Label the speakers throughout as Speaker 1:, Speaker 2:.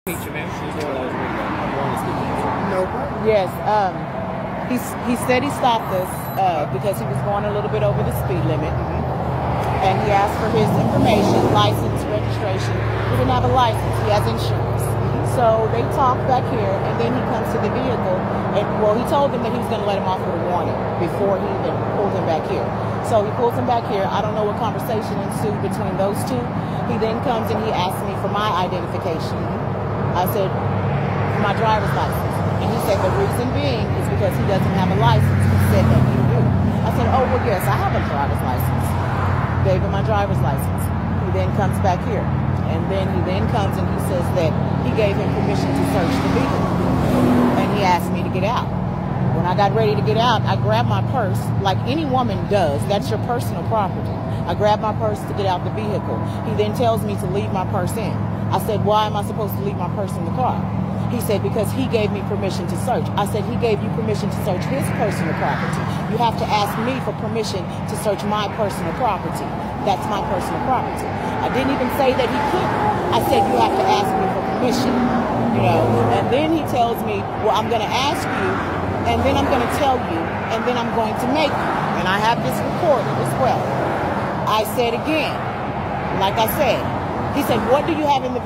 Speaker 1: Feature, ma'am.
Speaker 2: No.
Speaker 3: Yes. He said he stopped us because he was going a little bit over the speed limit, and he asked for his information, license, registration. He didn't have a license. He has insurance. So they talked back here, and then he comes to the vehicle, and well, he told them that he was going to let him off with a warning before he even pulled him back here. So he pulls him back here. I don't know what conversation ensued between those two. He then comes and he asks me for my identification. I said, my driver's license. And he said the reason being is because he doesn't have a license. He said that you do. I said, oh, well, yes, I have a driver's license. Gave him my driver's license. He then comes back here. And then he then comes and he says that he gave him permission to search the vehicle. And he asked me to get out. When I got ready to get out, I grabbed my purse like any woman does. That's your personal property. I grabbed my purse to get out the vehicle. He then tells me to leave my purse in. I said, why am I supposed to leave my purse in the car? He said, because he gave me permission to search. I said, he gave you permission to search his personal property. You have to ask me for permission to search my personal property. That's my personal property. I didn't even say that he couldn't. I said, you have to ask me for permission, you know. And then he tells me, well, I'm going to ask you, and then I'm going to tell you, and then I'm going to make you. And I have this recorded as well. I said again, like I said, he said, what do you have in the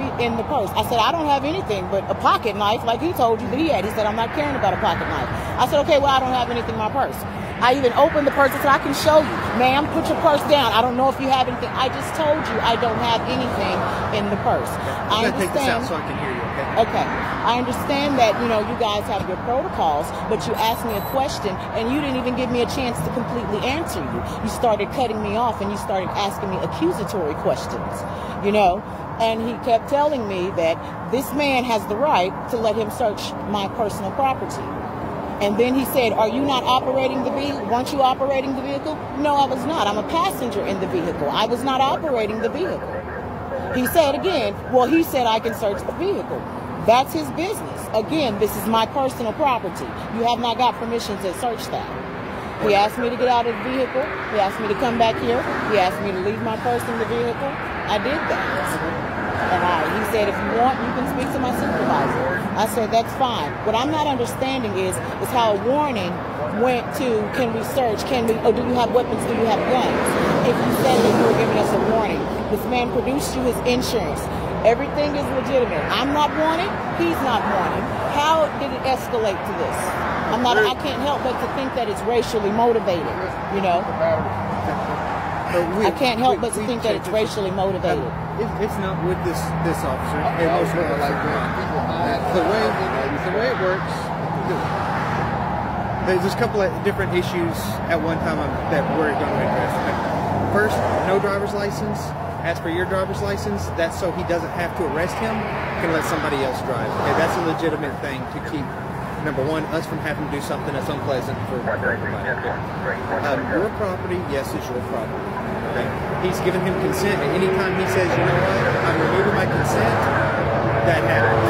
Speaker 3: purse? I said, I don't have anything but a pocket knife like he told you that he had. He said, I'm not caring about a pocket knife. I said, okay, well, I don't have anything in my purse. I even opened the purse and said, I can show you. Ma'am, put your purse down. I don't know if you have anything. I just told you I don't have anything in the purse.
Speaker 2: I'm going to take this out so I can hear you, okay?
Speaker 3: Okay. I understand that, you know, you guys have your protocols, but you asked me a question and you didn't even give me a chance to completely answer you. You started cutting me off and you started asking me accusatory questions, you know? And he kept telling me that this man has the right to let him search my personal property. And then he said, are you not operating the vehicle? Weren't you operating the vehicle? No, I was not. I'm a passenger in the vehicle. I was not operating the vehicle. He said again, well, he said I can search the vehicle. That's his business. Again, this is my personal property. You have not got permission to search that. He asked me to get out of the vehicle. He asked me to come back here. He asked me to leave my purse in the vehicle. I did that. And he said, if you want, you can speak to my supervisor. I said, that's fine. What I'm not understanding is how a warning went to, can we search, or do you have weapons, do you have guns? If you said that you were giving us a warning, this man produced you his insurance. Everything is legitimate. I'm not wanted, he's not wanted. How did it escalate to this? I can't help but to think that it's racially motivated, you know? I can't help but to think that it's racially motivated.
Speaker 2: It's not with this officer. And most of the way it works, there's a couple of different issues at one time that we're going to address. First, no driver's license. As for your driver's license, that's so he doesn't have to arrest him, can let somebody else drive. Okay, that's a legitimate thing to keep, number one, us from having to do something that's unpleasant for everybody. Okay. Your property, yes, is your property. Okay. He's given him consent, and anytime he says, you know what, I'm removing my consent, that happens.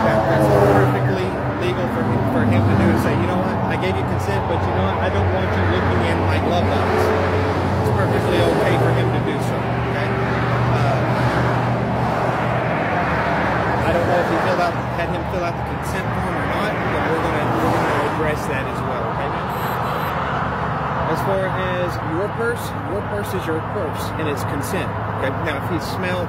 Speaker 2: That's perfectly legal for him to do, to say, you know what, I gave you consent, but you know what, I don't want you looking in my glove box. It's perfectly okay for him to do so. Okay. I don't know if he had him fill out the consent form or not, but we're going to address that as well. Okay. As far as your purse is your purse, and it's consent. Okay. Now, if he smelled,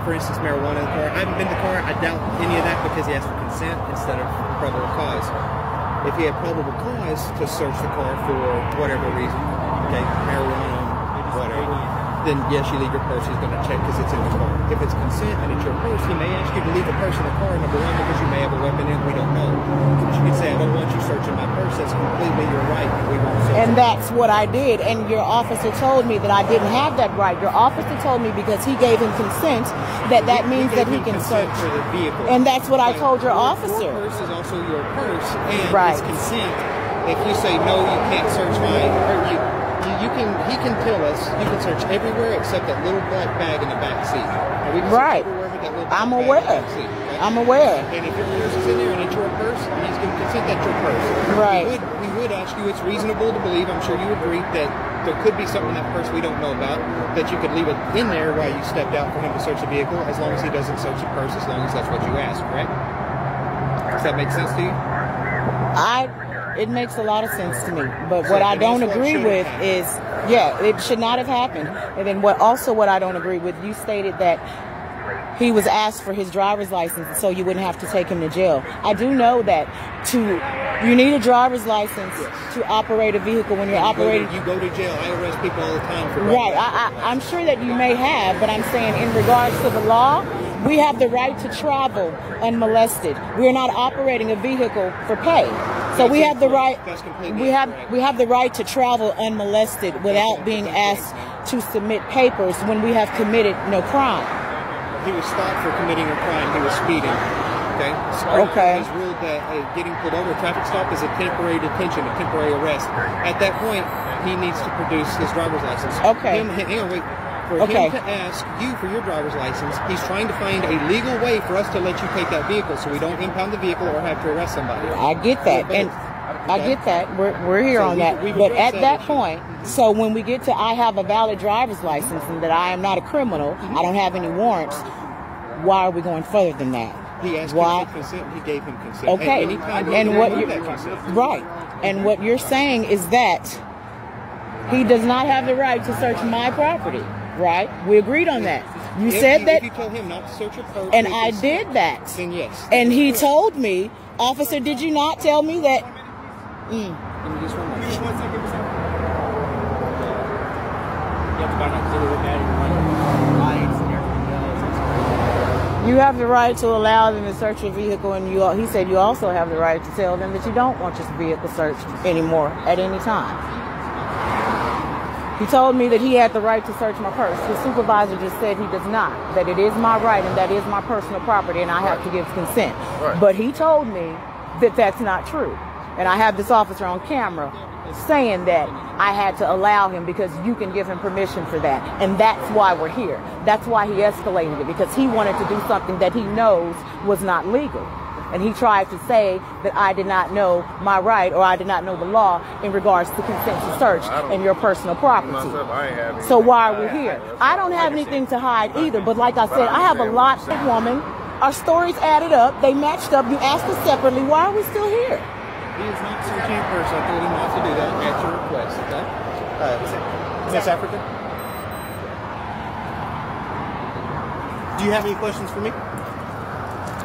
Speaker 2: for instance, marijuana in the car, I haven't been in the car. I doubt any of that because he asked for consent instead of probable cause. If he had probable cause to search the car for whatever reason, okay, marijuana, whatever, then yes, you leave your purse. He's going to check because it's in the car. If it's consent and it's your purse, he may ask you to leave the purse in the car, number one, because you may have a weapon in it. We don't know. But you can say, I don't want you searching my purse. That's completely your right. We won't search.
Speaker 3: And that's what I did. And your officer told me that I didn't have that right. Your officer told me because he gave him consent that means that he can search
Speaker 2: for the vehicle.
Speaker 3: And that's what I told your officer.
Speaker 2: Your purse is also your purse, and
Speaker 3: right.
Speaker 2: It's consent. If you say no, you can't search he can tell us you can search everywhere except that little black bag in the back seat.
Speaker 3: Right.
Speaker 2: Everywhere with that little
Speaker 3: I'm
Speaker 2: black
Speaker 3: aware.
Speaker 2: Bag in the back seat, okay?
Speaker 3: I'm aware.
Speaker 2: And if your purse is in there and it's your purse, he's going to consent that's your purse.
Speaker 3: Right.
Speaker 2: We would ask you, it's reasonable to believe, I'm sure you agree, that there could be something in that purse we don't know about, that you could leave it in there while you stepped out for him to search the vehicle, as long as he doesn't search the purse, as long as that's what you asked, correct? Does that make sense to you?
Speaker 3: It makes a lot of sense to me, but what I don't agree with is, it should not have happened. And then what I don't agree with, you stated that he was asked for his driver's license so you wouldn't have to take him to jail. I do know that you need a driver's license to operate a vehicle when you're operating.
Speaker 2: You go to jail. I arrest people all the time for
Speaker 3: right. I'm sure that you may have, but I'm saying in regards to the law, we have the right to travel unmolested. We're not operating a vehicle for pay. So we have the right. We have the right to travel unmolested without being asked to submit papers when we have committed no crime.
Speaker 2: He was stopped for committing a crime. He was speeding. Okay.
Speaker 3: Okay.
Speaker 2: It was ruled that getting pulled over, a traffic stop, is a temporary detention, a temporary arrest. At that point, he needs to produce his driver's license.
Speaker 3: Okay.
Speaker 2: Hang on, wait. For him to ask you for your driver's license, he's trying to find a legal way for us to let you take that vehicle, so we don't impound the vehicle or have to arrest somebody.
Speaker 3: I get that, and I get that. We're here on that. But at that point, so when we get to I have a valid driver's license and that I am not a criminal, I don't have any warrants, why are we going further than that?
Speaker 2: He asked him for consent, he gave him consent.
Speaker 3: Okay,
Speaker 2: and what
Speaker 3: right. And what you're saying is that he does not have the right to search my property, right? We agreed on that. You said that.
Speaker 2: If you told him not to search your purse,
Speaker 3: and I did that.
Speaker 2: Then yes.
Speaker 3: And he told me, officer, did you not tell me that?
Speaker 2: Give me just 1 minute. Just 1 second. You have to buy that because look at it, lights and everything else.
Speaker 3: You have the right to allow them to search your vehicle, and he said you also have the right to tell them that you don't want your vehicle searched anymore at any time. He told me that he had the right to search my purse. His supervisor just said he does not, that it is my right and that is my personal property and I have to give consent. Right. But he told me that that's not true. And I have this officer on camera saying that I had to allow him because you can give him permission for that. And that's why we're here. That's why he escalated it, because he wanted to do something that he knows was not legal. And he tried to say that I did not know my right or I did not know the law in regards to consent to search and your personal property. So why are we here? I don't have anything to hide either, but like I said, I have a lot of women. Our stories added up. They matched up. You asked us separately. Why are we still here?
Speaker 2: He is not searching a purse. I told him not to do that at your request, okay? Miss Africa? Do you have any questions for me?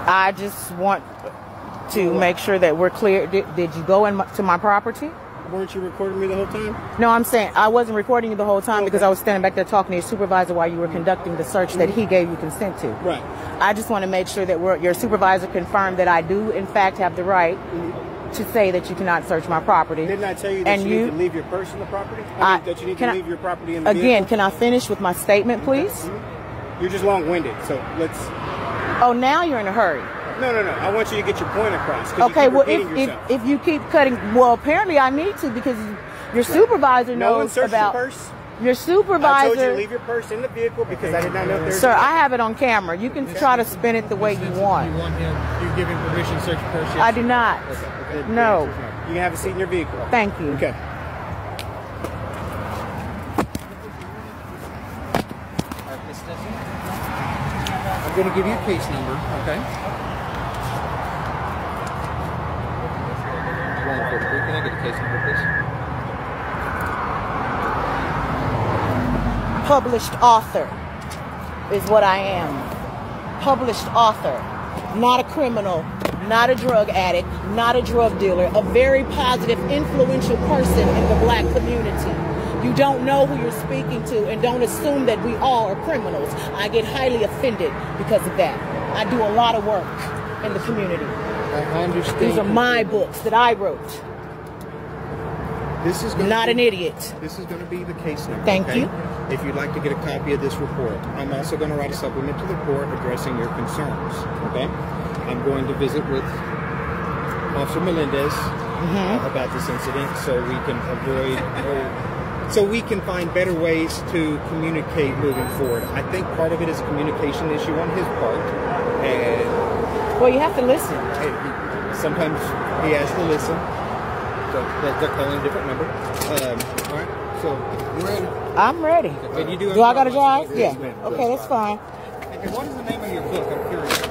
Speaker 3: I just want to make sure that we're clear. Did you go into my property?
Speaker 2: Weren't you recording me the whole time?
Speaker 3: No, I'm saying I wasn't recording you the whole time because I was standing back there talking to your supervisor while you were conducting the search that he gave you consent to.
Speaker 2: Right.
Speaker 3: I just want to make sure that your supervisor confirmed that I do, in fact, have the right to say that you cannot search my property.
Speaker 2: Didn't I tell you that you need to leave your purse in the property? That you need to leave your property in the vehicle?
Speaker 3: Again, can I finish with my statement, please?
Speaker 2: You're just long-winded, so let's...
Speaker 3: Oh, now you're in a hurry.
Speaker 2: No. I want you to get your point across.
Speaker 3: Okay, well, if you keep cutting... Well, apparently I need to because your supervisor knows
Speaker 2: no one searched
Speaker 3: about...
Speaker 2: Your purse?
Speaker 3: Your supervisor...
Speaker 2: I told you to leave your purse in the vehicle because I did not know if there was...
Speaker 3: Sir, I have it on camera. You can try to spin it the way you want.
Speaker 2: You give him permission to search your purse? Yes.
Speaker 3: I do not.
Speaker 2: Okay.
Speaker 3: No.
Speaker 2: You can have a seat in your vehicle.
Speaker 3: Thank you.
Speaker 2: Okay. I'm going to give you a case number, okay? Can I get a case number, please?
Speaker 3: Published author is what I am. Published author. Not a criminal, not a drug addict, not a drug dealer. A very positive, influential person in the black community. You don't know who you're speaking to and don't assume that we all are criminals. I get highly offended because of that. I do a lot of work in the community.
Speaker 2: I understand.
Speaker 3: These are my books that I wrote.
Speaker 2: This is
Speaker 3: not an idiot.
Speaker 2: This is going to be the case number.
Speaker 3: Thank you.
Speaker 2: If you'd like to get a copy of this report, I'm also going to write a supplement to the report addressing your concerns. Okay? I'm going to visit with Officer Melendez about this incident so we can avoid, so we can find better ways to communicate moving forward. I think part of it is a communication issue on his part, and
Speaker 3: Well, you have to listen.
Speaker 2: Sometimes he has to listen. So they're calling a different number. All right. So you ready?
Speaker 3: I'm ready.
Speaker 2: And you
Speaker 3: Do I got to drive?
Speaker 2: Yes,
Speaker 3: Yeah.
Speaker 2: ma'am.
Speaker 3: Okay, that's fine.
Speaker 2: And what is the name of your book? I'm curious.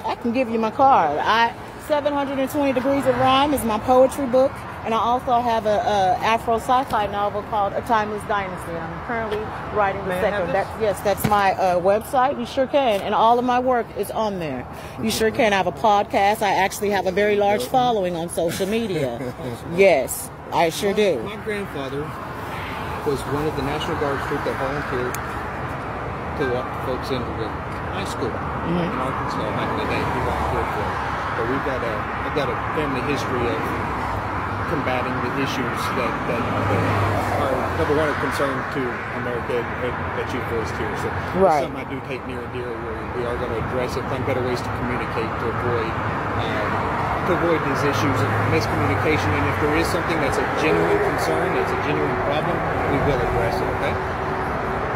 Speaker 3: I can give you my card. 720 Degrees of Rhyme is my poetry book, and I also have a Afro sci-fi novel called A Timeless Dynasty. I'm currently writing the second. That's my website. You sure can, and all of my work is on there. You sure can. I have a podcast. I actually have a very large following on social media. Yes, I sure do.
Speaker 2: My grandfather was one of the National Guard troops that volunteered to walk folks into the high school in Arkansas back in the day. He volunteered for it. But I've got a family history of combating the issues that are number one a concern to America that you voiced here. So it's something I do take near and dear. We are going to address it, find better ways to communicate to avoid these issues of miscommunication. And if there is something that's a genuine concern, that's a genuine problem, we will address it. Okay.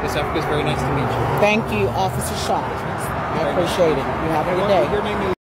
Speaker 2: Miss Africa, it's very nice to meet you.
Speaker 3: Thank you, Officer Shaw. I appreciate it. You have a good day.
Speaker 2: Your name is